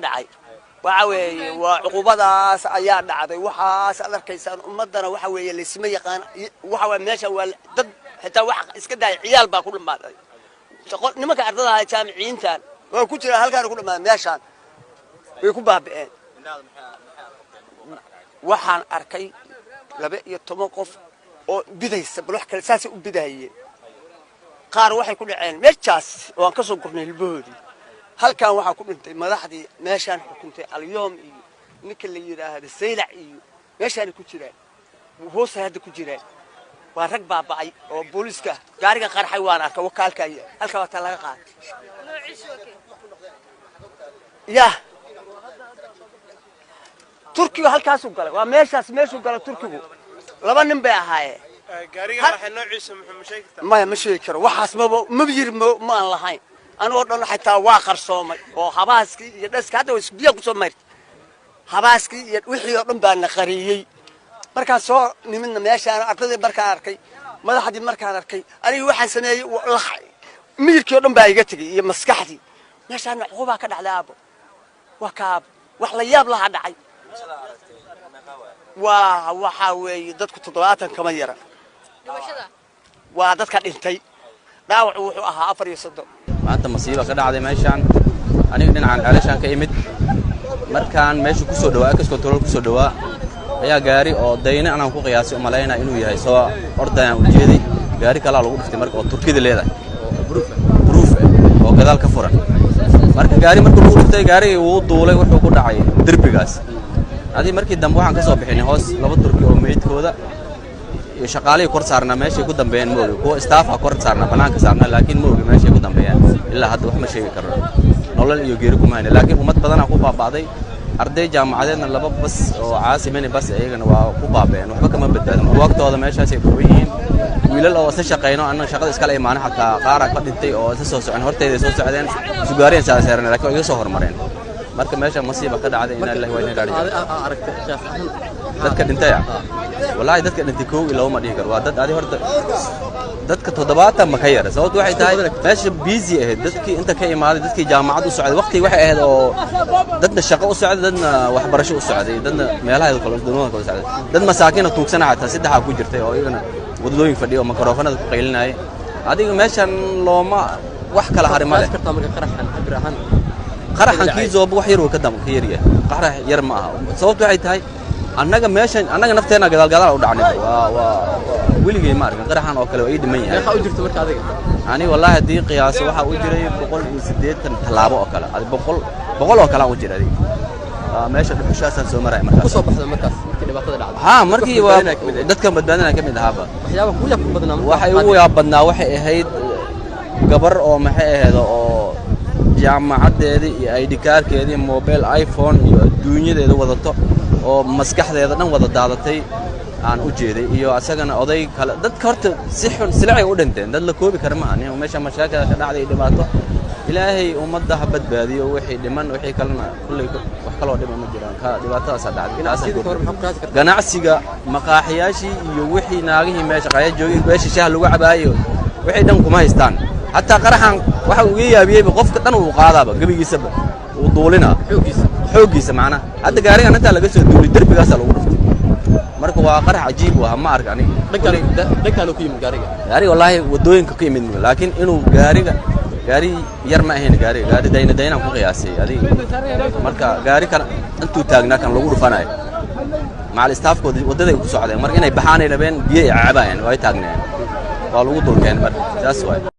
dhacay waxa weeye waa cuqubadaas ayaa dhacday waxaas adarkaysan ummadana waxa weeye leesma yaqaan waxa waa meesha waa dad xitaa wax iska daay ciyaal baa ku dhamaaday nimanka ardada ah jaamiciintan waa ku jira halkaan ku dhamaa meeshaan way ku baabeen waxaan arkay 12 qof oo bidaysa bal kale saasi u bidayay qaar waxay ku dhaceen meeshaas oo aan ka soo gurnay hilbahoodii halkaan waxa ku dhintay madaxdii meeshaan xukuntay alyoom iyo ninka la yiraahdo saylac iyo meeshaan ku jiraan hoos hadda ku jiraan waa rag baabay oo booliska gaariga qarxay waan arkay wakaalka halka wata laga qaatay ya turkiga halkaas u galay waa meeshaas meeshu galay turkigu laba nin bay ahaayeen gaariga waxay noociisa muxuu sheegtaa ma sheegi karo waxaas ma yir ma aan lahayn anoo dhan xitaa waa qarsoomay oo habaaskii iyo dhaska hadda way biyo ku soo maartay habaaskii iyo wixii oo dhan baa na qariyay marka soo nimidna meeshaan ardada markaan arkay madaxdii markaan arkay aniga waxaan sameeyay miirkii oo dhan baa iga tagay iyo maskaxdii meeshaan cuquba ka dhacday aabo waa kaab wax la yaab laha dhacay waxa weeye dadku 70 kama yara waa dadka dhintay dhaawac wuxuu ahaa 4 maanta masiibo ka dhacday meeshaan aniga dhinacan ceelashan ka imid markaan meesha ku soo dhawaa ka control ku soo dhawaa ayaa gaari oo dayna aan ku qiyaasay umaleynaa inuu yahay soo ordayaan u jeeday gaari kala lagu dhiftay marka oo Turkida leedahay proof oo gadaal ka furan marka gaari markuu lagu dhiftay gaariga uu duulay wuxuu ku dhacay darbigaas adii markii dambe waxaan ka soo bixinay hoos laba Turki oo meedkooda iyo shaqaalay kor saarna meesha ku dambeeyeen mooga kuwa staff kor saarna banaanka saarna laakiin mooga meesha ku dambeeyeen ilaa hadda wax ma sheegi karo nolol iyo geeri kuma hayna laakiin ummad badan ku baabaaday arday jaamacadeedna laba bas oo caasimani bas ayagana waa ku baabeen waxba kama badbaadin waqtooda meeshaas ay ku weeyeen wiilal oo isa shaqeeyno anna shaqada iskala iimaan xataa qaar ka dhintay oo isa soo socon horteeda soo socdeen sugaareen saareerna laakiin iga soo hormareen marka meesha masiibo ka dhacday in Allah wayna aragtay shaaf ahaan dadka dhintay wallahi dadka dhintay koow ilaa ma dhihi karo waa dad adi horta dadka 70 ma ka yar sababtu waxay tahay meesha busy ah dadkii inta ka imaaday dadkii jaamacad u socday waqti waxay ahayd oo dadna shaqo u socday dadna waxbarasho u socday dadna meelaha kala duwan kala socday dad masaakiin oo tuugsan xataa saddex ku jirtay oo iyagana wadooyin fadhiyo makrofoonada ku qaylinay adiga meeshan looma wax kala harimada qaraxan kiiso wax yar oo ka dam ka yar yahay qarax yar ma aha sababtu waxay tahay annaga meeshan annaga nafteena gadaal u dhacnay waa wiligay ma arkin qaraxan oo kale way dhiman yahay waxa u jirto marka adiga ani wallahi hadii qiyaas waxa u jiray 180 talaabo oo kale 100 oo kale u jiray meesha dhuxushaasaan soo maray markaas ku soo baxday markaas markii dhibaatada dhacday markii dadka badbaadana ka mid ahaaba waxyaabo ku yaab badnaa waxay ugu yaab badnaa waxay ahayd gabar oo maxay ahayd oo jaamacadeedii iyo ID kaarkeedii mobile iPhone iyo adduunyadeeda wadato oo maskaxdeeda dhan wada daadatay aan u jeeday iyo asagana oday kale dadka horta si xun silacay u dhinteen dad la koobi kara ma aha meesha mashaakil ka dhacday dhibaato ilaahay ummadda ha badbaadiyo wixii dhiman wixii kalena kulli wax kale oo dhiman ma jiraan ka dhibaatadaas dhacday ganacsiga maqaaxiyaashii iyo wixii naagihii meesha qaya joogay beesha shaah lagu cabaayo wixii dhan kuma haystaan hatta qaraxan waxa uu yaabiyay qofka dhan uu qaadaba gabigiisa uu duulina xoogiisa macna hadda gaarigan inta laga soo duulay darbigaas lagu dhuftay marka waa qarax ajiib ah ma arag ani dhankalo ku yimid gaariga wallahi wadooyinka ku yimid laakiin inuu gaari yar ma ahayn gaari dayna ku qiyaasay adiga marka gaari kale intuu taagnaa kan lagu dhufanayo maal staafkood wadada ku socdeen marka inay baxaan ay labeen biyo ay caabaan way taagneen waa lagu dulkeen marka taas way